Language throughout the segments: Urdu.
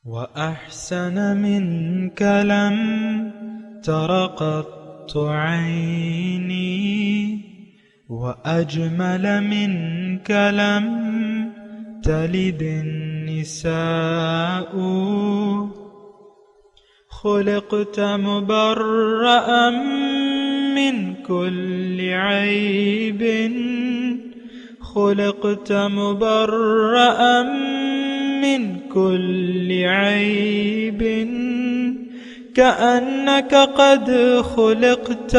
وأحسن منك لم تر قط عيني، وأجمل منك لم تلد النساء. خلقت مبرأ من كل عيب، خلقت مبرأ من كل عيب، كأنك قد خلقت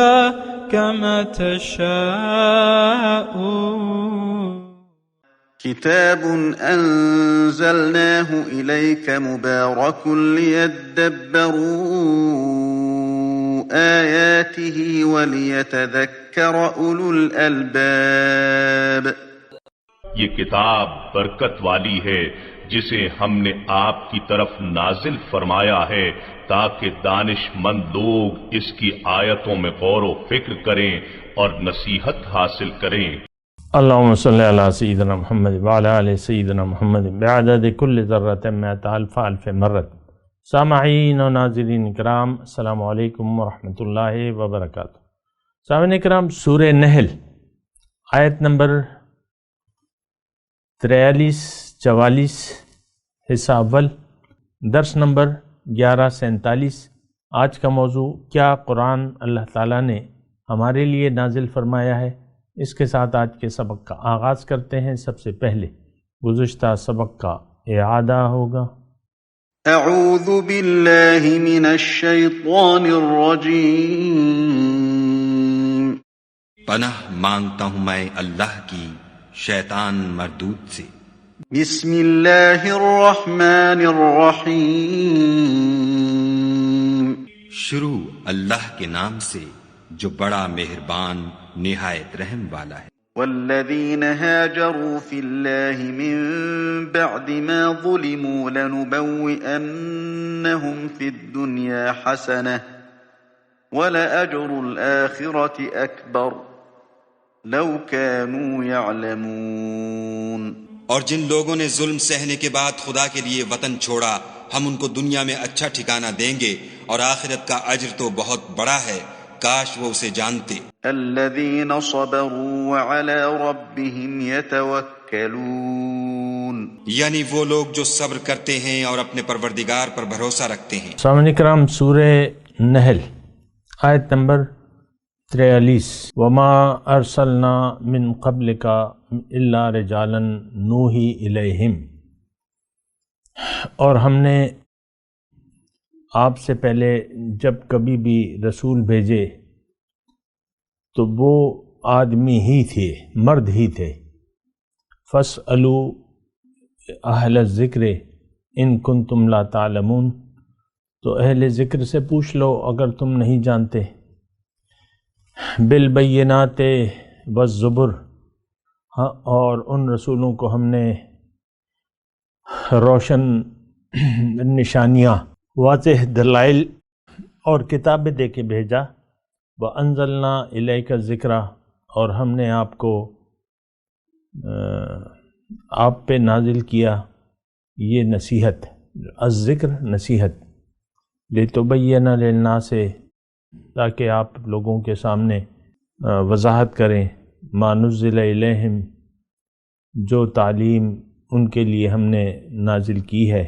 كما تشاء. كتاب أنزلناه إليك مبارك ليدبروا آياته وليتذكر أولو الألباب. یہ کتاب برکت والی ہے جسے ہم نے آپ کی طرف نازل فرمایا ہے تاکہ دانش مند لوگ اس کی آیتوں میں غور و فکر کریں اور نصیحت حاصل کریں۔ اللہم صلی علی سیدنا محمد وعلی آل سیدنا محمد بعدد کل ذرۃ مئۃ الف الف مرت۔ سامعین و ناظرین کرام، السلام علیکم ورحمۃ اللہ وبرکاتہ۔ سامعین کرام، سورہ نحل آیت نمبر 43 44 حصہ اول، درس نمبر 1147۔ آج کا موضوع کیا قرآن اللہ تعالیٰ نے ہمارے لیے نازل فرمایا ہے، اس کے ساتھ آج کے سبق کا آغاز کرتے ہیں۔ سب سے پہلے گزشتہ سبق کا اعادہ ہوگا۔ اعوذ باللہ من الشیطان الرجیم۔ پناہ مانگتا ہوں میں اللہ کی شیطان مردود سے۔ بسم اللہ الرحمن الرحیم۔ شروع اللہ کے نام سے جو بڑا مہربان نہایت رحم والا ہے۔ والذین هاجروا فی اللہ من بعد ما ظلموا لنبوئنہم فی الدنیا حسنہ ولأجر الآخرة اکبر لو كانوا يعلمون۔ اور جن لوگوں نے ظلم سہنے کے بعد خدا کے لیے وطن چھوڑا، ہم ان کو دنیا میں اچھا ٹھکانہ دیں گے اور آخرت کا اجر تو بہت بڑا ہے، کاش وہ اسے جانتے۔ الذین صبروا وعلی ربهم یتوکلون، یعنی وہ لوگ جو صبر کرتے ہیں اور اپنے پروردگار پر بھروسہ رکھتے ہیں۔ سامعین کرام، سورہ نحل آیت نمبر 43۔ وما ارسلنا من قبلک الا رجالا نوحی الیہم، اور ہم نے آپ سے پہلے جب کبھی بھی رسول بھیجے تو وہ آدمی ہی تھے، مرد ہی تھے۔ فاسألوا اہل الذکر ان کنتم لا تعلمون، تو اہل ذکر سے پوچھ لو اگر تم نہیں جانتے۔ بالبینات والزبر، اور ان رسولوں کو ہم نے روشن نشانیاں، واضح دلائل اور کتابیں دے کے بھیجا۔ وَأَنزَلْنَا إِلَيْكَ الذِّكْرَ، اور ہم نے آپ کو آپ پہ نازل کیا یہ نصیحت، الذکر نصیحت، لِتُبَيِّنَ لِلنَّاسِ، تاکہ آپ لوگوں کے سامنے وضاحت کریں، مَا نُزِّلَ إِلَيْهِمْ، جو تعلیم ان کے لیے ہم نے نازل کی ہے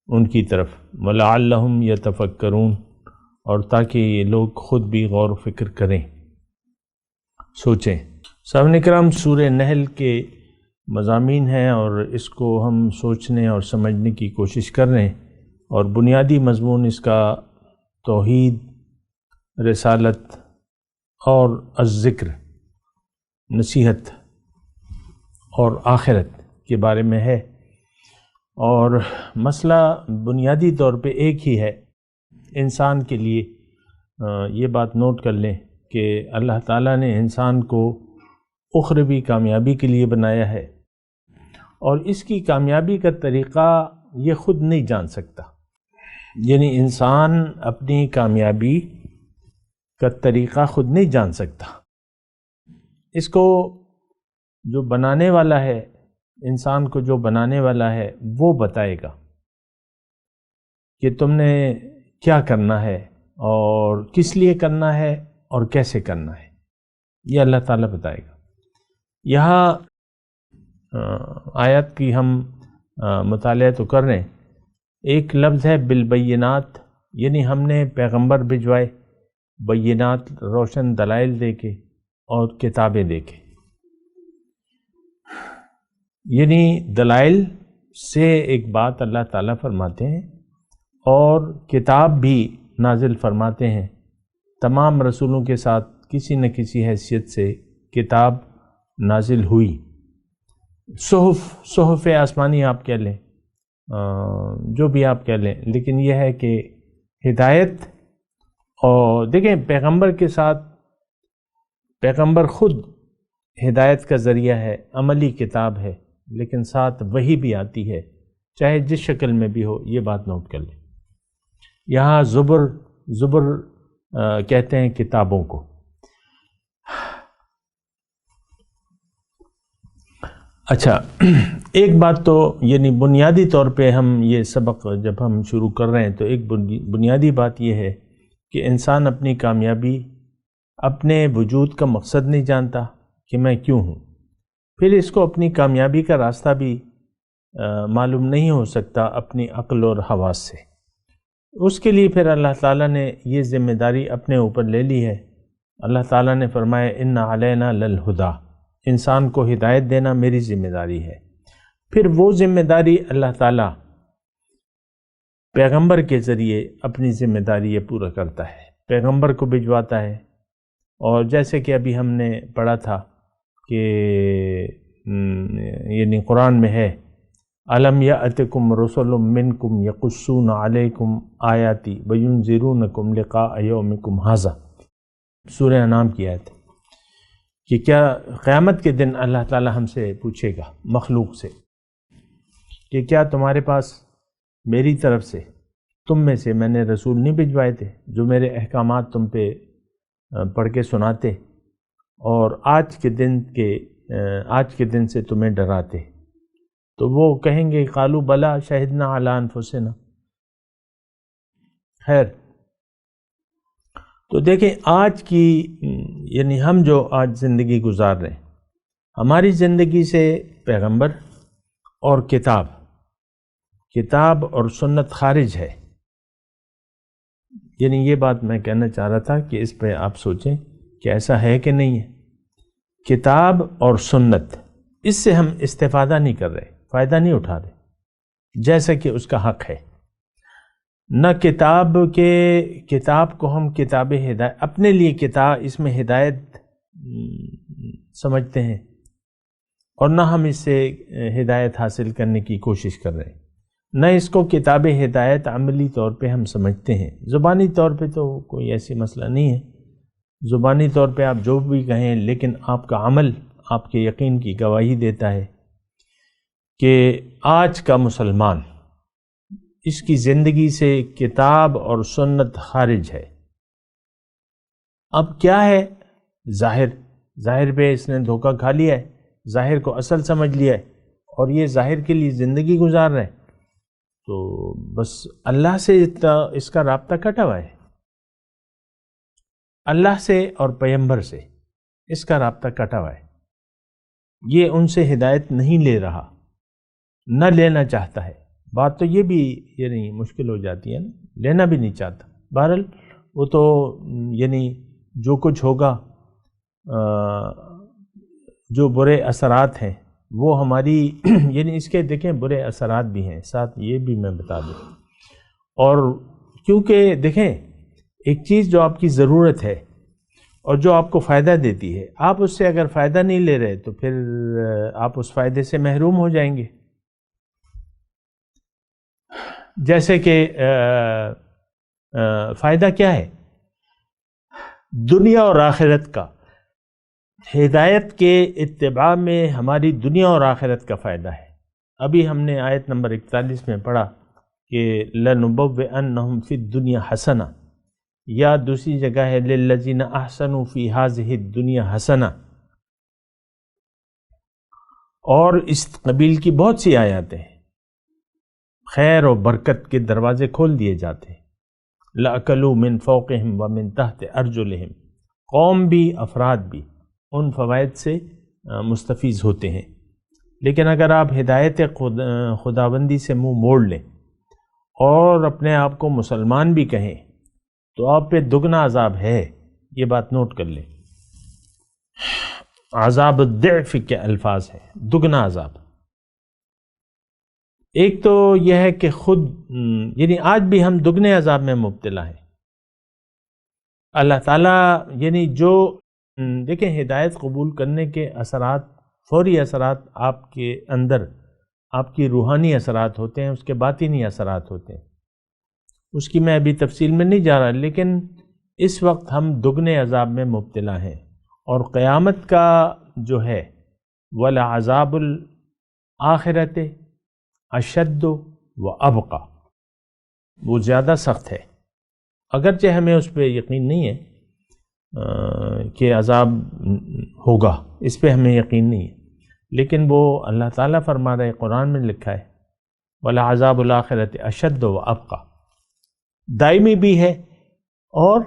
ان کی طرف، وَلَعَلَّهُمْ يَتَفَكَّرُونَ، اور تاکہ یہ لوگ خود بھی غور و فکر کریں، سوچیں۔ سامعین کرام، سورہ نحل کے مضامین ہیں اور اس کو ہم سوچنے اور سمجھنے کی کوشش کر رہے ہیں، اور بنیادی مضمون اس کا توحید، رسالت اور الذکر، نصیحت اور آخرت کے بارے میں ہے۔ اور مسئلہ بنیادی طور پہ ایک ہی ہے انسان کے لیے۔ یہ بات نوٹ کر لیں کہ اللہ تعالیٰ نے انسان کو اخروی کامیابی کے لیے بنایا ہے، اور اس کی کامیابی کا طریقہ یہ خود نہیں جان سکتا۔ یعنی انسان اپنی کامیابی کا طریقہ خود نہیں جان سکتا، اس کو جو بنانے والا ہے، انسان کو جو بنانے والا ہے وہ بتائے گا۔ کہ تم نے کیا کرنا ہے اور کس لیے کرنا ہے اور کیسے کرنا ہے، یہ اللہ تعالیٰ بتائے گا۔ یہاں آیت کی ہم مطالعہ تو کر رہے ہیں، ایک لفظ ہے بالبینات، یعنی ہم نے پیغمبر بھجوائے بینات، روشن دلائل دے کے اور کتابیں دے کے، یعنی دلائل سے ایک بات اللہ تعالیٰ فرماتے ہیں اور کتاب بھی نازل فرماتے ہیں۔ تمام رسولوں کے ساتھ کسی نہ کسی حیثیت سے کتاب نازل ہوئی، صحف آسمانی آپ کہہ لیں، جو بھی آپ کہہ لیں، لیکن یہ ہے کہ ہدایت، اور دیکھیں پیغمبر کے ساتھ، پیغمبر خود ہدایت کا ذریعہ ہے، عملی کتاب ہے، لیکن ساتھ وحی بھی آتی ہے، چاہے جس شکل میں بھی ہو، یہ بات نوٹ کر لیں۔ یہاں زبر کہتے ہیں کتابوں کو۔ اچھا، ایک بات تو یعنی بنیادی طور پہ ہم یہ سبق جب ہم شروع کر رہے ہیں تو ایک بنیادی بات یہ ہے کہ انسان اپنی کامیابی، اپنے وجود کا مقصد نہیں جانتا کہ میں کیوں ہوں، پھر اس کو اپنی کامیابی کا راستہ بھی معلوم نہیں ہو سکتا اپنی عقل اور حواس سے۔ اس کے لیے پھر اللہ تعالیٰ نے یہ ذمہ داری اپنے اوپر لے لی ہے۔ اللہ تعالیٰ نے فرمایا ان علینا للہدیٰ، انسان کو ہدایت دینا میری ذمہ داری ہے۔ پھر وہ ذمہ داری اللہ تعالیٰ پیغمبر کے ذریعے اپنی ذمہ داری یہ پورا کرتا ہے، پیغمبر کو بھجواتا ہے۔ اور جیسے کہ ابھی ہم نے پڑھا تھا کہ یعنی قرآن میں ہے الم یأتکم رسل منکم یقصون علیکم آیاتی وینذرونکم لقاء یومکم ھذا، سورہ انعام کی آیت، کہ کیا قیامت کے دن اللہ تعالی ہم سے پوچھے گا مخلوق سے کہ کیا تمہارے پاس میری طرف سے، تم میں سے میں نے رسول نہیں بھجوائے تھے جو میرے احکامات تم پہ پڑھ کے سناتے اور آج کے دن سے تمہیں ڈراتے؟ تو وہ کہیں گے قالوا بلا شہدنا علی انفسنا۔ خیر، تو دیکھیں آج کی یعنی ہم جو آج زندگی گزار رہے ہیں، ہماری زندگی سے پیغمبر اور کتاب اور سنت خارج ہے۔ یعنی یہ بات میں کہنا چاہ رہا تھا کہ اس پہ آپ سوچیں کہ ایسا ہے کہ نہیں ہے۔ کتاب اور سنت، اس سے ہم استفادہ نہیں کر رہے، فائدہ نہیں اٹھا رہے جیسا کہ اس کا حق ہے۔ نہ کتاب کو ہم کتاب ہدایت اپنے لیے، کتاب اس میں ہدایت سمجھتے ہیں، اور نہ ہم اس سے ہدایت حاصل کرنے کی کوشش کر رہے ہیں، نہ اس کو کتاب ہدایت عملی طور پہ ہم سمجھتے ہیں۔ زبانی طور پہ تو کوئی ایسی مسئلہ نہیں ہے، زبانی طور پہ آپ جو بھی کہیں، لیکن آپ کا عمل آپ کے یقین کی گواہی دیتا ہے کہ آج کا مسلمان، اس کی زندگی سے کتاب اور سنت خارج ہے۔ اب کیا ہے؟ ظاہر پہ اس نے دھوکہ کھا لیا ہے، ظاہر کو اصل سمجھ لیا ہے اور یہ ظاہر کے لیے زندگی گزار رہے ہیں، تو بس اللہ سے اس کا رابطہ کٹا ہوا ہے، اللہ سے اور پیغمبر سے اس کا رابطہ کٹا ہوا ہے۔ یہ ان سے ہدایت نہیں لے رہا، نہ لینا چاہتا ہے۔ بات تو یہ بھی یعنی مشکل ہو جاتی ہے نا، لینا بھی نہیں چاہتا۔ بہرحال وہ تو یعنی جو کچھ ہوگا، جو برے اثرات ہیں وہ ہماری یعنی اس کے دیکھیں برے اثرات بھی ہیں، ساتھ یہ بھی میں بتا دوں۔ اور کیونکہ دیکھیں ایک چیز جو آپ کی ضرورت ہے اور جو آپ کو فائدہ دیتی ہے، آپ اس سے اگر فائدہ نہیں لے رہے تو پھر آپ اس فائدے سے محروم ہو جائیں گے۔ جیسے کہ فائدہ کیا ہے؟ دنیا اور آخرت کا، ہدایت کے اتباع میں ہماری دنیا اور آخرت کا فائدہ ہے۔ ابھی ہم نے آیت نمبر 41 میں پڑھا کہ لَنُبَوِّئَنَّهُمْ فِي الدُّنْيَا حَسَنَةً، یا دوسری جگہ ہے لِلَّذِينَ أَحْسَنُوا فِي هَذِهِ الدُّنْيَا حَسَنَةً، اور اس قبیل کی بہت سی آیاتیں ہیں۔ خیر و برکت کے دروازے کھول دیے جاتے ہیں۔ لَأَكَلُوا مِن فَوْقِهِمْ وَمِن تَحْتِ أَرْجُلِهِمْ، قوم بھی افراد بھی ان فوائد سے مستفیض ہوتے ہیں۔ لیکن اگر آپ ہدایت خداوندی سے منہ موڑ لیں اور اپنے آپ کو مسلمان بھی کہیں تو آپ پہ دگنا عذاب ہے، یہ بات نوٹ کر لیں۔ عذاب الضعف کے الفاظ ہیں، دگنا عذاب۔ ایک تو یہ ہے کہ خود یعنی آج بھی ہم دگنے عذاب میں مبتلا ہیں۔ اللہ تعالیٰ یعنی جو دیکھیں ہدایت قبول کرنے کے اثرات، فوری اثرات آپ کے اندر، آپ کی روحانی اثرات ہوتے ہیں، اس کے باطنی اثرات ہوتے ہیں، اس کی میں ابھی تفصیل میں نہیں جا رہا، لیکن اس وقت ہم دگنے عذاب میں مبتلا ہیں، اور قیامت کا جو ہے وَلَعَذَابُ الْآخِرَةِ أَشَدُّ وَأَبْقَى، وہ زیادہ سخت ہے۔ اگرچہ ہمیں اس پہ یقین نہیں ہے کہ عذاب ہوگا، اس پہ ہمیں یقین نہیں ہے، لیکن وہ اللہ تعالیٰ فرما رہے، قرآن میں لکھا ہے وَلَعَذَابُ الْآخِرَةِ أَشَدُّ وَأَبْقَى، دائمی بھی ہے اور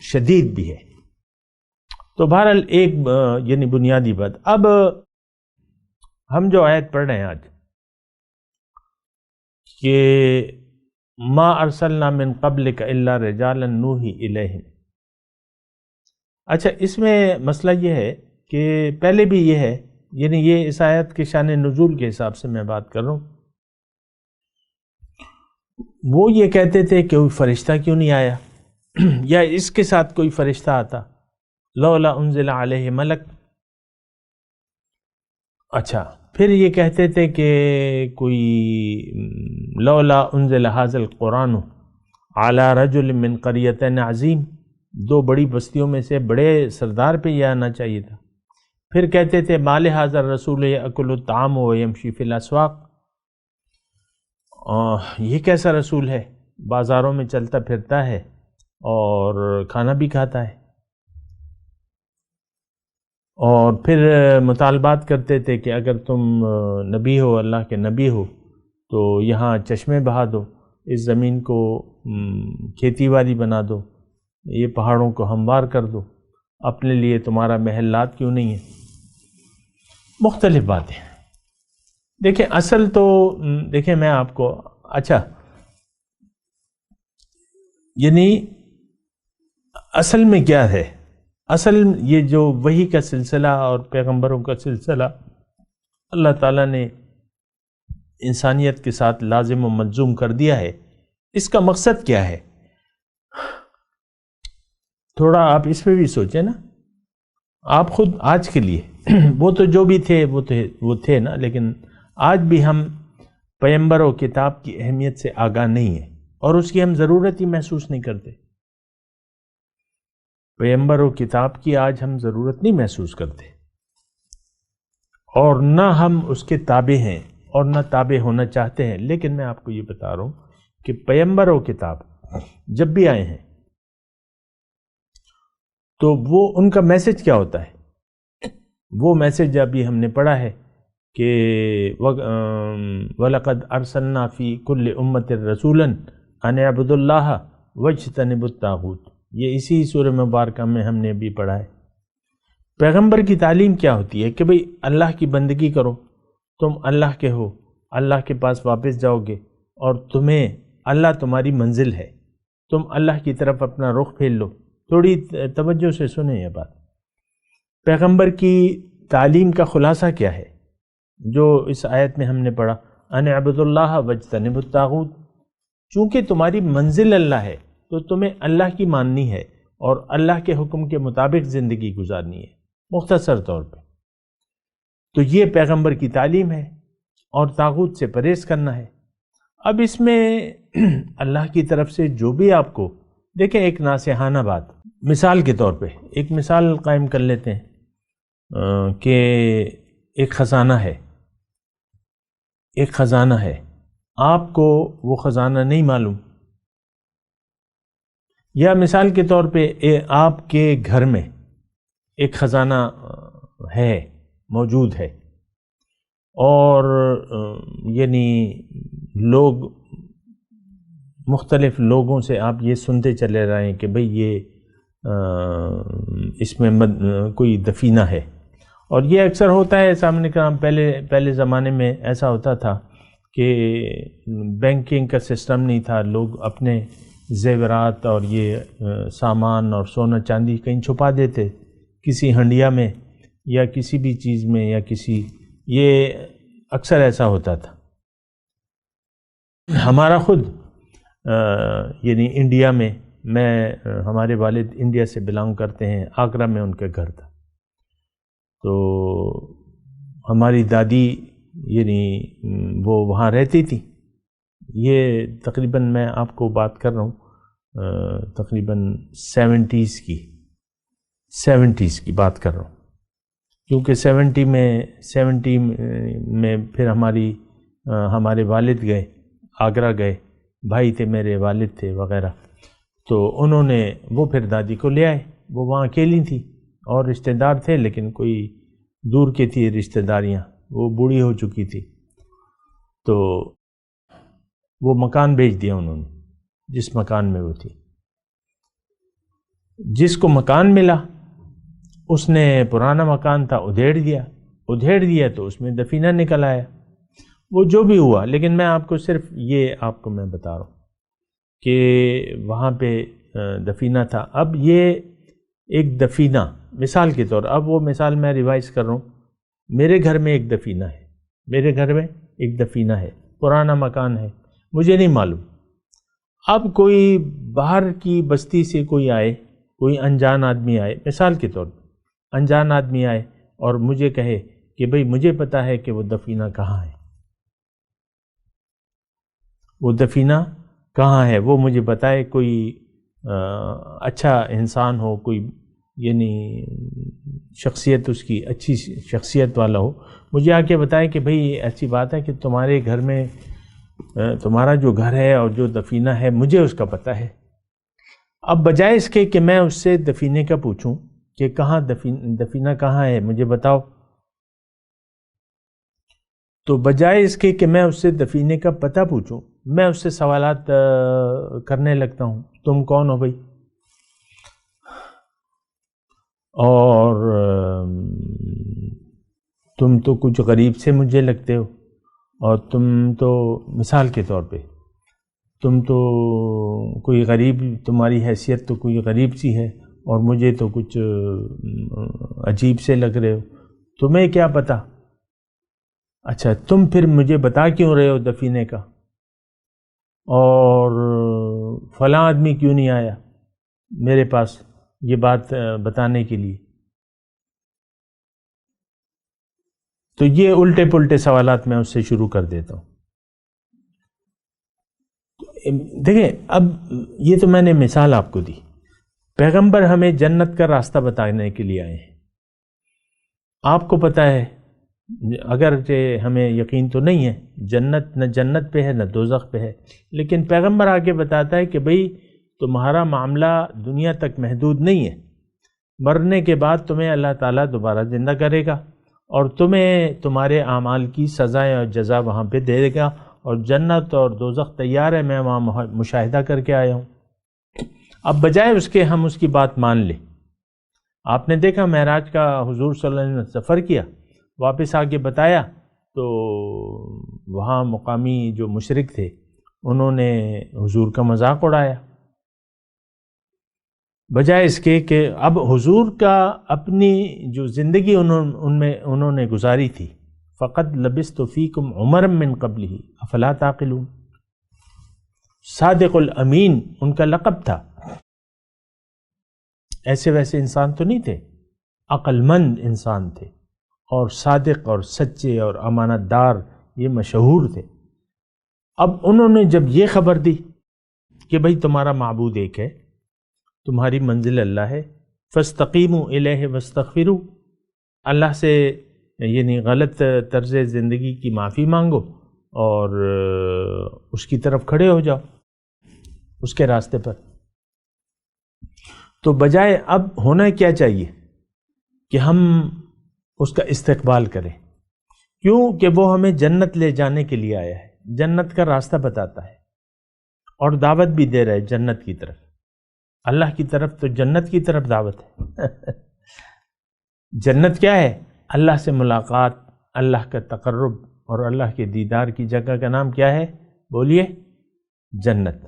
شدید بھی ہے۔ تو بہرحال ایک یعنی بنیادی بات۔ اب ہم جو آیت پڑھ رہے ہیں آج کہ ما ارسلنا من قبلک الا رجالا نوحی الیہم، اچھا اس میں مسئلہ یہ ہے کہ پہلے بھی یہ ہے، یعنی یہ اس آیت کے شان نزول کے حساب سے میں بات کر رہا ہوں، وہ یہ کہتے تھے کہ کوئی فرشتہ کیوں نہیں آیا، یا اس کے ساتھ کوئی فرشتہ آتا، لولا انزل علیہ ملک۔ اچھا پھر یہ کہتے تھے کہ کوئی لولا انزل ھذا القرآن علی رجل من قریتین عظیم، دو بڑی بستیوں میں سے بڑے سردار پہ یہ آنا چاہیے تھا۔ پھر کہتے تھے ما لھذا الرسول یأکل الطعام ویمشی فی الاسواق، یہ کیسا رسول ہے، بازاروں میں چلتا پھرتا ہے اور کھانا بھی کھاتا ہے۔ اور پھر مطالبات کرتے تھے کہ اگر تم نبی ہو، اللہ کے نبی ہو، تو یہاں چشمے بہا دو، اس زمین کو کھیتی باڑی بنا دو، یہ پہاڑوں کو ہموار کر دو، اپنے لیے تمہارا محلات کیوں نہیں ہے، مختلف باتیں۔ دیکھیں اصل تو دیکھیں میں آپ کو اچھا یعنی اصل میں کیا ہے، اصل یہ جو وحی کا سلسلہ اور پیغمبروں کا سلسلہ اللہ تعالیٰ نے انسانیت کے ساتھ لازم و ملزوم کر دیا ہے، اس کا مقصد کیا ہے، تھوڑا آپ اس پہ بھی سوچیں نا۔ آپ خود آج کے لیے وہ تو جو بھی تھے وہ تھے نا، لیکن آج بھی ہم پیغمبر و کتاب کی اہمیت سے آگاہ نہیں ہیں اور اس کی ہم ضرورت ہی محسوس نہیں کرتے۔ پیغمبر و کتاب کی آج ہم ضرورت نہیں محسوس کرتے، اور نہ ہم اس کے تابع ہیں اور نہ تابع ہونا چاہتے ہیں۔ لیکن میں آپ کو یہ بتا رہا ہوں کہ پیغمبر و کتاب جب بھی آئے ہیں تو وہ ان کا میسج کیا ہوتا ہے، وہ میسج ابھی ہم نے پڑھا ہے کہ وَلَقَدْ أَرْسَلْنَا فِي كُلِّ أُمَّةٍ رَسُولًا أَنِ اعْبُدُوا اللَّهَ وَاجْتَنِبُوا الطَّاغُوتَ، یہ اسی سورہ مبارکہ میں ہم نے ابھی پڑھا ہے۔ پیغمبر کی تعلیم کیا ہوتی ہے کہ بھئی اللہ کی بندگی کرو، تم اللہ کے ہو، اللہ کے پاس واپس جاؤ گے، اور تمہیں اللہ تمہاری منزل ہے، تم اللہ کی طرف اپنا رخ پھیر لو۔ تھوڑی توجہ سے سنیں یہ بات، پیغمبر کی تعلیم کا خلاصہ کیا ہے جو اس آیت میں ہم نے پڑھا، ان اعبدوا اللہ واجتنبوا الطاغوت، چونکہ تمہاری منزل اللہ ہے تو تمہیں اللہ کی ماننی ہے اور اللہ کے حکم کے مطابق زندگی گزارنی ہے، مختصر طور پہ۔ تو یہ پیغمبر کی تعلیم ہے، اور طاغوت سے پرہیز کرنا ہے۔ اب اس میں اللہ کی طرف سے جو بھی آپ کو دیکھیں، ایک ناصحانہ بات مثال کے طور پہ ایک مثال قائم کر لیتے ہیں کہ ایک خزانہ ہے، ایک خزانہ ہے، آپ کو وہ خزانہ نہیں معلوم، یا مثال کے طور پہ آپ کے گھر میں ایک خزانہ ہے، موجود ہے، اور یعنی لوگ مختلف لوگوں سے آپ یہ سنتے چلے رہے ہیں کہ بھئی یہ اس میں کوئی دفینہ ہے. اور یہ اکثر ہوتا ہے سامنے کرام، پہلے زمانے میں ایسا ہوتا تھا کہ بینکنگ کا سسٹم نہیں تھا، لوگ اپنے زیورات اور یہ سامان اور سونا چاندی کہیں چھپا دیتے، کسی ہنڈیا میں یا کسی بھی چیز میں یا یہ اکثر ایسا ہوتا تھا. ہمارا خود یعنی انڈیا میں ہمارے والد انڈیا سے بلانگ کرتے ہیں، آگرہ میں ان کا گھر تھا. تو ہماری دادی یعنی وہ وہاں رہتی تھی. یہ تقریباً میں آپ کو بات کر رہا ہوں تقریباً 70s کی بات کر رہا ہوں، کیونکہ 70 میں پھر ہمارے والد گئے، آگرہ گئے، بھائی تھے میرے، والد تھے وغیرہ. تو انہوں نے وہ پھر دادی کو لے آئے. وہ وہاں اکیلی تھی اور رشتہ دار تھے لیکن کوئی دور کی تھی رشتہ داریاں، وہ بوڑھی ہو چکی تھی. تو وہ مکان بیچ دیا انہوں نے جس مکان میں وہ تھی. جس کو مکان ملا اس نے پرانا مکان تھا ادھیڑ دیا تو اس میں دفینہ نکل آیا. وہ جو بھی ہوا، لیکن میں آپ کو صرف یہ آپ کو میں بتا رہا ہوں کہ وہاں پہ دفینہ تھا. اب یہ ایک دفینہ مثال کے طور، اب وہ مثال میں ریوائز کر رہا ہوں. میرے گھر میں ایک دفینہ ہے، پرانا مکان ہے، مجھے نہیں معلوم. اب کوئی باہر کی بستی سے کوئی آئے، کوئی انجان آدمی آئے، مثال کے طور انجان آدمی آئے اور مجھے کہے کہ بھئی مجھے پتا ہے کہ وہ دفینہ کہاں ہے، وہ مجھے بتائے. کوئی اچھا انسان ہو، کوئی یعنی شخصیت اس کی اچھی شخصیت والا ہو، مجھے آ کے بتائے کہ بھئی ایسی بات ہے کہ تمہارے گھر میں تمہارا جو گھر ہے اور جو دفینہ ہے مجھے اس کا پتہ ہے. اب بجائے اس کے کہ میں اس سے دفینے کا پوچھوں کہ کہاں دفینہ کہاں ہے مجھے بتاؤ، تو بجائے اس کے کہ میں اس سے دفینے کا پتہ پوچھوں، میں اس سے سوالات کرنے لگتا ہوں. تم کون ہو بھائی؟ اور تم تو کچھ غریب سے مجھے لگتے ہو، اور تم تو مثال کے طور پہ تم تو کوئی غریب، تمہاری حیثیت تو کوئی غریب سی ہے اور مجھے تو کچھ عجیب سے لگ رہے ہو، تمہیں کیا پتہ؟ اچھا تم پھر مجھے بتا کیوں رہے ہو دفینے کا؟ اور فلاں آدمی کیوں نہیں آیا میرے پاس یہ بات بتانے کے لیے؟ تو یہ الٹے پلٹے سوالات میں اس سے شروع کر دیتا ہوں. دیکھیں اب یہ تو میں نے مثال آپ کو دی. پیغمبر ہمیں جنت کا راستہ بتانے کے لیے آئے ہیں. آپ کو پتہ ہے، اگرچہ ہمیں یقین تو نہیں ہے، جنت نہ جنت پہ ہے نہ دوزخ پہ ہے، لیکن پیغمبر آگے بتاتا ہے کہ بھئی تمہارا معاملہ دنیا تک محدود نہیں ہے، مرنے کے بعد تمہیں اللہ تعالیٰ دوبارہ زندہ کرے گا اور تمہیں تمہارے اعمال کی سزائیں اور جزا وہاں پہ دے گا، اور جنت اور دوزخ تیار ہے، میں وہاں مشاہدہ کر کے آیا ہوں. اب بجائے اس کے ہم اس کی بات مان لیں. آپ نے دیکھا معراج کا حضور صلی اللہ علیہ وسلم نے سفر کیا، واپس آ کے بتایا تو وہاں مقامی جو مشرک تھے انہوں نے حضور کا مذاق اڑایا. بجائے اس کے کہ اب حضور کا اپنی جو زندگی انہوں نے گزاری تھی، فقط لبثت فیکم عمرا من قبلہ افلا تعقلون، صادق الامین ان کا لقب تھا. ایسے ویسے انسان تو نہیں تھے، عقل مند انسان تھے اور صادق اور سچے اور امانت دار، یہ مشہور تھے. اب انہوں نے جب یہ خبر دی کہ بھئی تمہارا معبود ایک ہے، تمہاری منزل اللہ ہے، فاستقیموا الیہ واستغفروا، اللہ سے یعنی غلط طرز زندگی کی معافی مانگو اور اس کی طرف کھڑے ہو جاؤ، اس کے راستے پر. تو بجائے اب ہونا کیا چاہیے کہ ہم اس کا استقبال کریں، کیوں کہ وہ ہمیں جنت لے جانے کے لیے آیا ہے، جنت کا راستہ بتاتا ہے اور دعوت بھی دے رہا ہے جنت کی طرف، اللہ کی طرف، تو جنت کی طرف دعوت ہے۔ جنت کیا ہے؟ اللہ سے ملاقات، اللہ کا تقرب اور اللہ کے دیدار کی جگہ کا نام کیا ہے؟ بولیے، جنت۔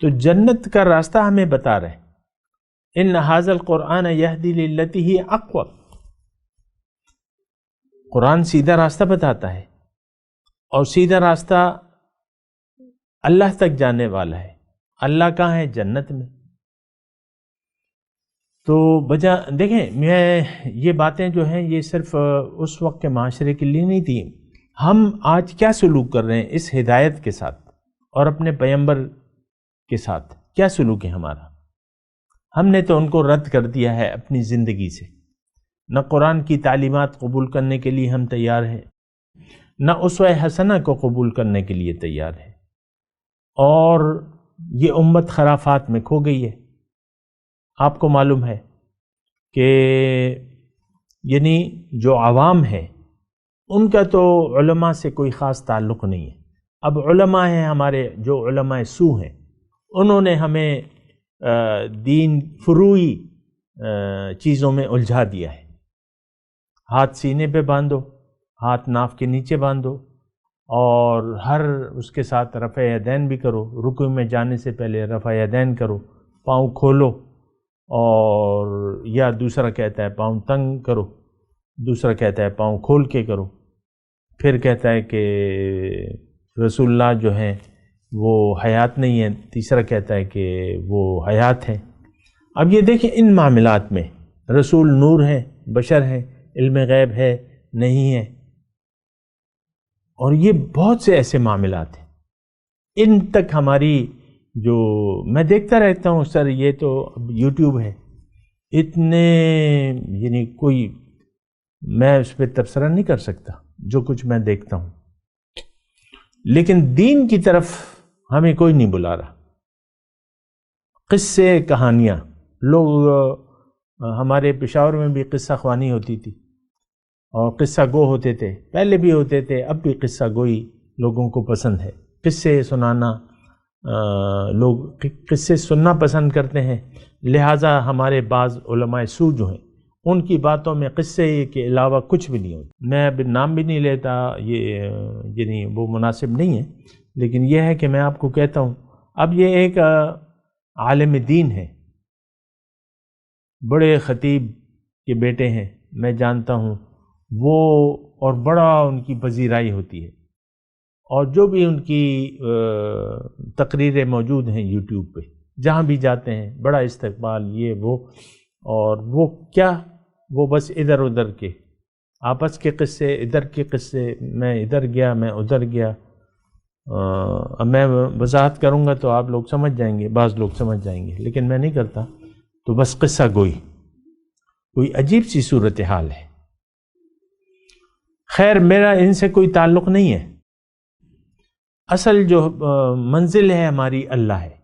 تو جنت کا راستہ ہمیں بتا رہے ہیں، ان ھذا القرآن یہدی للتی ہی اقوم۔ قرآن سیدھا راستہ بتاتا ہے اور سیدھا راستہ اللہ تک جانے والا ہے۔ اللہ کہاں ہے؟ جنت میں۔ تو دیکھیں، میں یہ باتیں جو ہیں یہ صرف اس وقت کے معاشرے کے لیے نہیں تھیں، ہم آج کیا سلوک کر رہے ہیں اس ہدایت کے ساتھ اور اپنے پیغمبر کے ساتھ کیا سلوک ہے ہمارا؟ ہم نے تو ان کو رد کر دیا ہے اپنی زندگی سے، نہ قرآن کی تعلیمات قبول کرنے کے لیے ہم تیار ہیں، نہ اسوہ حسنہ کو قبول کرنے کے لیے تیار ہیں، اور یہ امت خرافات میں کھو گئی ہے۔ آپ کو معلوم ہے کہ یعنی جو عوام ہے ان کا تو علماء سے کوئی خاص تعلق نہیں ہے۔ اب علماء ہیں ہمارے جو علماء سو ہیں، انہوں نے ہمیں دین فروعی چیزوں میں الجھا دیا ہے۔ ہاتھ سینے پہ باندھو، ہاتھ ناف کے نیچے باندھو، اور ہر اس کے ساتھ رفع یدین بھی کرو، رکوع میں جانے سے پہلے رفع یدین کرو، پاؤں کھولو، اور یا دوسرا کہتا ہے پاؤں تنگ کرو، دوسرا کہتا ہے پاؤں کھول کے کرو، پھر کہتا ہے کہ رسول اللہ جو ہیں وہ حیات نہیں ہے، تیسرا کہتا ہے کہ وہ حیات ہیں۔ اب یہ دیکھیں ان معاملات میں رسول نور ہے، بشر ہے، علم غیب ہے نہیں ہے، اور یہ بہت سے ایسے معاملات ہیں ان تک ہماری جو میں دیکھتا رہتا ہوں سر، یہ تو یوٹیوب ہے، اتنے یعنی کوئی میں اس پہ تبصرہ نہیں کر سکتا جو کچھ میں دیکھتا ہوں، لیکن دین کی طرف ہمیں کوئی نہیں بلا رہا۔ قصے کہانیاں، لوگ ہمارے پشاور میں بھی قصہ خوانی ہوتی تھی اور قصہ گو ہوتے تھے، پہلے بھی ہوتے تھے، اب بھی قصہ گوئی لوگوں کو پسند ہے، قصے سنانا، لوگ قصے سننا پسند کرتے ہیں، لہٰذا ہمارے بعض علماء سو جو ہیں ان کی باتوں میں قصے کے علاوہ کچھ بھی نہیں ہوتا۔ میں اب نام بھی نہیں لیتا، یہ یعنی وہ مناسب نہیں ہے، لیکن یہ ہے کہ میں آپ کو کہتا ہوں، اب یہ ایک عالم دین ہے، بڑے خطیب کے بیٹے ہیں، میں جانتا ہوں وہ، اور بڑا ان کی پذیرائی ہوتی ہے، اور جو بھی ان کی تقریریں موجود ہیں یوٹیوب پہ، جہاں بھی جاتے ہیں بڑا استقبال، یہ وہ، اور وہ کیا، وہ بس ادھر ادھر کے آپس کے قصے، ادھر کے قصے، میں ادھر گیا، میں ادھر گیا۔ اب میں وضاحت کروں گا تو آپ لوگ سمجھ جائیں گے، بعض لوگ سمجھ جائیں گے، لیکن میں نہیں کرتا، تو بس قصہ گوئی، کوئی عجیب سی صورتحال ہے۔ خیر، میرا ان سے کوئی تعلق نہیں ہے، اصل جو منزل ہے ہماری اللہ ہے،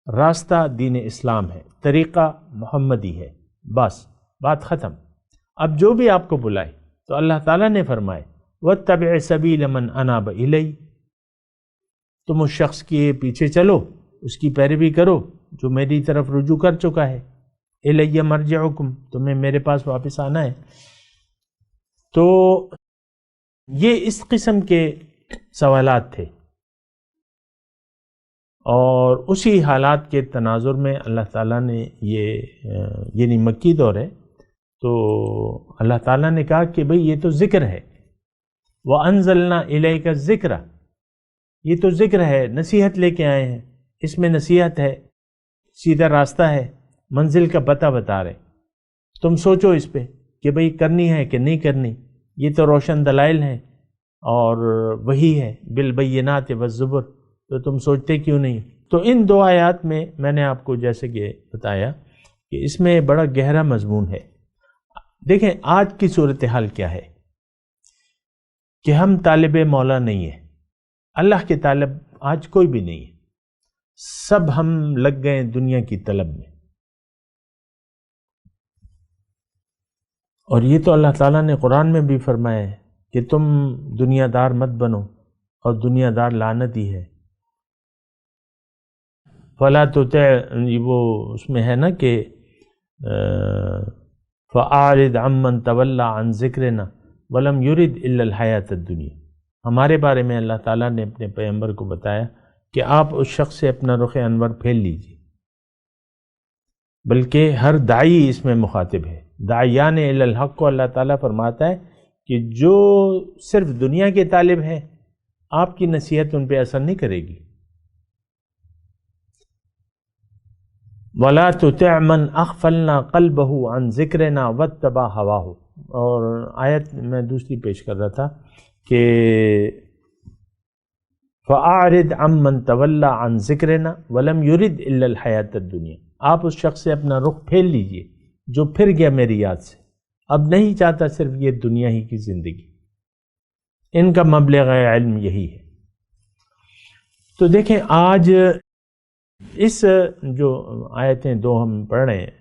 راستہ دین اسلام ہے، طریقہ محمدی ہے، بس بات ختم۔ اب جو بھی آپ کو بلائے، تو اللہ تعالیٰ نے فرمائے وَاتَّبِعْ سَبِيلَ مَنْ أَنَابَ إِلَيَّ، تم اس شخص کے پیچھے چلو، اس کی پیروی کرو جو میری طرف رجوع کر چکا ہے، إِلَيَّ مَرْجِعُكُمْ، تمہیں میرے پاس واپس آنا ہے۔ تو یہ اس قسم کے سوالات تھے، اور اسی حالات کے تناظر میں اللہ تعالیٰ نے یہ یعنی مکی دور ہے، تو اللہ تعالیٰ نے کہا کہ بھئی یہ تو ذکر ہے، وَأَنزَلْنَا إِلَيْكَ الذِّكْرَ، یہ تو ذکر ہے، نصیحت لے کے آئے ہیں، اس میں نصیحت ہے، سیدھا راستہ ہے، منزل کا پتہ بتا رہے، تم سوچو اس پہ کہ بھئی کرنی ہے کہ نہیں کرنی، یہ تو روشن دلائل ہیں اور وہی ہے بالبینات والزبر، تو تم سوچتے کیوں نہیں؟ تو ان دو آیات میں نے آپ کو جیسے کہ بتایا کہ اس میں بڑا گہرا مضمون ہے۔ دیکھیں آج کی صورتحال کیا ہے کہ ہم طالب مولا نہیں ہیں، اللہ کے طالب آج کوئی بھی نہیں ہے، سب ہم لگ گئے دنیا کی طلب میں، اور یہ تو اللہ تعالیٰ نے قرآن میں بھی فرمایا ہے کہ تم دنیا دار مت بنو، اور دنیا دار لعنتی ہے۔ فلا تطع، وہ اس میں ہے نا کہ فأعرض عمن تولى عن ذکرنا ولم يرد الا الحیاۃ الدنیا۔ ہمارے بارے میں اللہ تعالیٰ نے اپنے پیغمبر کو بتایا کہ آپ اس شخص سے اپنا رخ انور پھیر لیجیے، بلکہ ہر داعی اس میں مخاطب ہے۔ داعیان الی الحق کو اللہ تعالیٰ فرماتا ہے کہ جو صرف دنیا کے طالب ہیں، آپ کی نصیحت ان پہ اثر نہیں کرے گی۔ وَلَا تُطِعْ مَنْ أَغْفَلْنَا قَلْبَهُ عَنْ ذِكْرِنَا وَاتَّبَعَ هَوَاهُ۔ اور آیت میں دوسری پیش کر رہا تھا کہ فَأَعْرِضْ عَمَّنْ تَوَلَّى عَنْ ذِكْرِنَا وَلَمْ يُرِدْ إِلَّا الْحَيَاةَ الدُّنْيَا۔ آپ اس شخص سے اپنا رخ پھیر لیجئے جو پھر گیا میری یاد سے، اب نہیں چاہتا صرف یہ دنیا ہی کی زندگی۔ ان کا مبلغ علم یہی ہے۔ تو دیکھیں آج اس جو آیتیں دو ہم پڑھ رہے ہیں،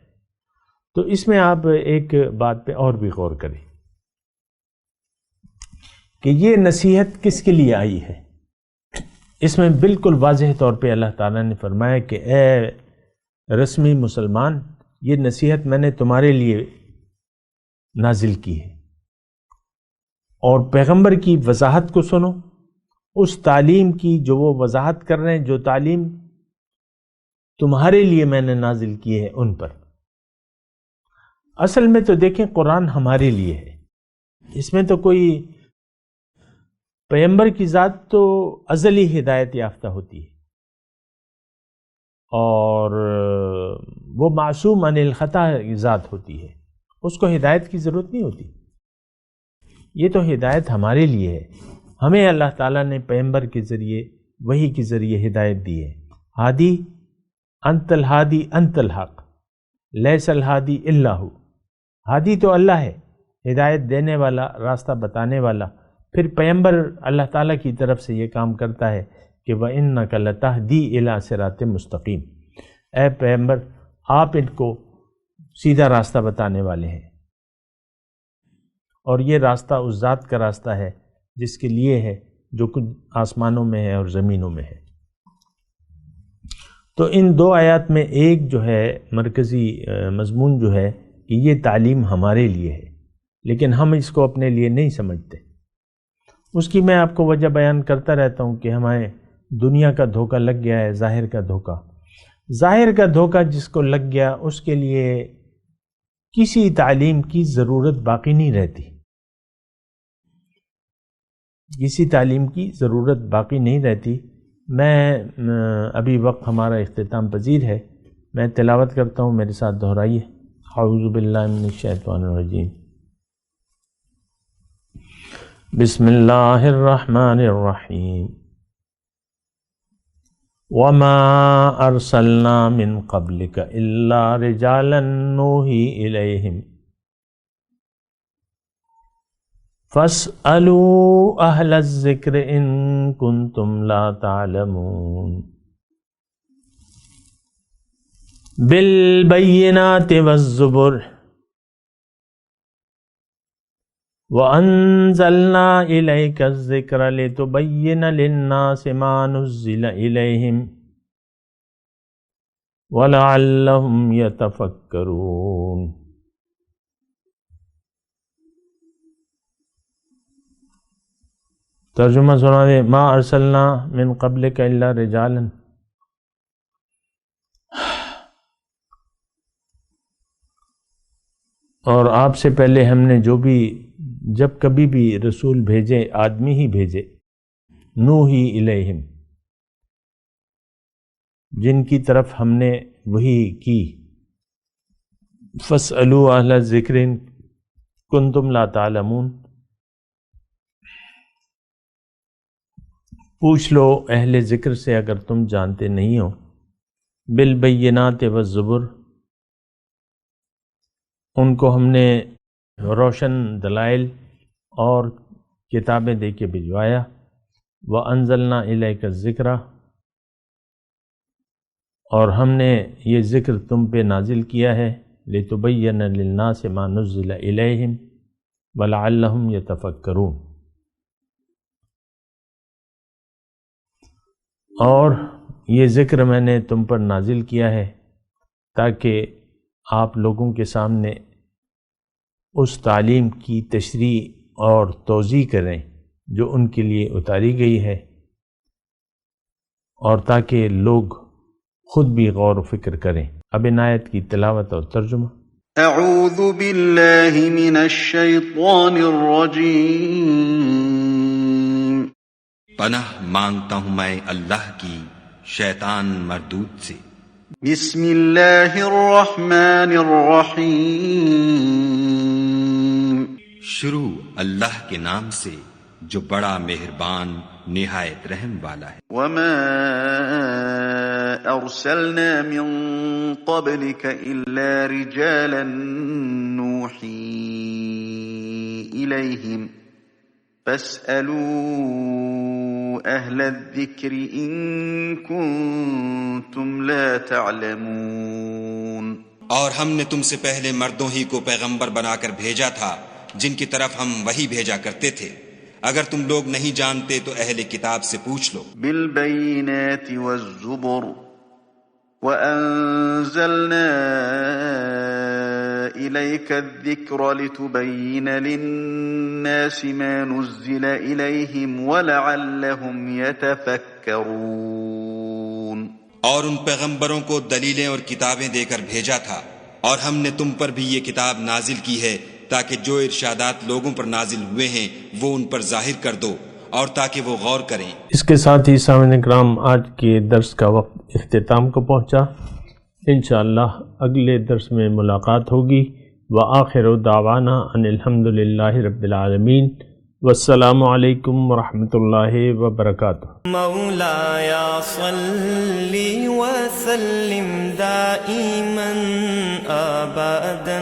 تو اس میں آپ ایک بات پہ اور بھی غور کریں کہ یہ نصیحت کس کے لیے آئی ہے۔ اس میں بالکل واضح طور پہ اللہ تعالیٰ نے فرمایا کہ اے رسمی مسلمان، یہ نصیحت میں نے تمہارے لیے نازل کی ہے، اور پیغمبر کی وضاحت کو سنو، اس تعلیم کی جو وہ وضاحت کر رہے ہیں، جو تعلیم تمہارے لیے میں نے نازل کی ہے ان پر۔ اصل میں تو دیکھیں قرآن ہمارے لیے ہے، اس میں تو کوئی پیغمبر کی ذات تو ازلی ہدایت یافتہ ہوتی ہے، اور وہ معصوم عن الخطا ذات ہوتی ہے، اس کو ہدایت کی ضرورت نہیں ہوتی۔ یہ تو ہدایت ہمارے لیے ہے، ہمیں اللہ تعالیٰ نے پیغمبر کے ذریعے، وحی کے ذریعے ہدایت دی ہے۔ ہادی انت الہادی انت الحق لیس الہادی الا ہو۔ ہادی تو اللہ ہے، ہدایت دینے والا، راستہ بتانے والا۔ پھر پیغمبر اللہ تعالیٰ کی طرف سے یہ کام کرتا ہے کہ وَإِنَّكَ لَتَهْدِي إِلَىٰ صِرَاطٍ مستقیم، اے پیغمبر آپ ان کو سیدھا راستہ بتانے والے ہیں، اور یہ راستہ اس ذات کا راستہ ہے جس کے لیے ہے جو کچھ آسمانوں میں ہے اور زمینوں میں ہے۔ تو ان دو آیات میں ایک جو ہے مرکزی مضمون جو ہے کہ یہ تعلیم ہمارے لیے ہے، لیکن ہم اس کو اپنے لیے نہیں سمجھتے۔ اس کی میں آپ کو وجہ بیان کرتا رہتا ہوں کہ ہمیں دنیا کا دھوکہ لگ گیا ہے، ظاہر کا دھوکہ۔ ظاہر کا دھوکہ جس کو لگ گیا اس کے لیے کسی تعلیم کی ضرورت باقی نہیں رہتی، کسی تعلیم کی ضرورت باقی نہیں رہتی۔ میں ابھی وقت ہمارا اختتام پذیر ہے، میں تلاوت کرتا ہوں، میرے ساتھ دہرائیے۔ اعوذ باللہ من الشیطان الرجیم، بسم اللہ الرحمن الرحیم، وما ارسلنا من قبلک الا رجالا نوحی الیہم فاسألوا اہل الذکر ان کنتم لا تعلمون بالبینات والزبر وَأَنزَلْنَا إِلَيْكَ الذِّكْرَ لِتُبَيِّنَ لِلنَّاسِ مَا نُزِّلَ إِلَيْهِمْ وَلَعَلَّهُمْ يَتَفَكَّرُونَ۔ ترجمہ سنا دے، ما ارسلنا من قبلک الا رجالا، اور آپ سے پہلے ہم نے جو بھی جب کبھی بھی رسول بھیجے آدمی ہی بھیجے، نوحی الیہم، جن کی طرف ہم نے وحی کی۔ فاسألوا اہل الذکر ان کنتم لا تعلمون، پوچھ لو اہل ذکر سے اگر تم جانتے نہیں ہو۔ بالبینات والزبر، ان کو ہم نے روشن دلائل اور کتابیں دے کے بھجوایا۔ وَأَنزَلْنَا إِلَيْكَ الذِّكْرَ، اور ہم نے یہ ذکر تم پہ نازل کیا ہے، لِتُبَيِّنَ لِلنَّاسِ مَا نُزِّلَ إِلَيْهِمْ وَلَعَلَّهُمْ يَتَفَكَّرُونَ، اور یہ ذکر میں نے تم پر نازل کیا ہے تاکہ آپ لوگوں کے سامنے اس تعلیم کی تشریح اور توضیح کریں جو ان کے لیے اتاری گئی ہے، اور تاکہ لوگ خود بھی غور و فکر کریں۔ اب ان آیت کی تلاوت اور ترجمہ۔ اعوذ باللہ من الشیطان الرجیم۔ پناہ مانگتا ہوں میں اللہ کی شیطان مردود سے۔ بسم اللہ الرحمن الرحیم۔ شروع اللہ کے نام سے جو بڑا مہربان نہایت رحم والا ہے۔ وما ارسلنا من قبلك الا رجالا نوحی الیہم فاسألوا اہل الذکر ان کنتم لا تعلمون۔ اور ہم نے تم سے پہلے مردوں ہی کو پیغمبر بنا کر بھیجا تھا جن کی طرف ہم وحی بھیجا کرتے تھے، اگر تم لوگ نہیں جانتے تو اہل کتاب سے پوچھ لو۔ بالبینات والزبر وانزلنا الیک الذکر لتبین للناس ما نزل الیہم ولعلہم یتفکرون۔ اور ان پیغمبروں کو دلیلیں اور کتابیں دے کر بھیجا تھا، اور ہم نے تم پر بھی یہ کتاب نازل کی ہے تاکہ جو ارشادات لوگوں پر نازل ہوئے ہیں وہ ان پر ظاہر کر دو، اور تاکہ وہ غور کریں۔ اس کے ساتھ ہی سامعین کرام آج کے درس کا وقت اختتام کو پہنچا۔ انشاءاللہ اگلے درس میں ملاقات ہوگی۔ وآخر دعوانا ان الحمدللہ رب العالمین، والسلام علیکم ورحمۃ اللہ وبرکاتہ۔ مولایا صلی وسلم دائما ابدا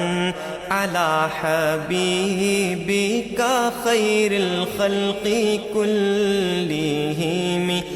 على حبيبك خير الخلق كلهم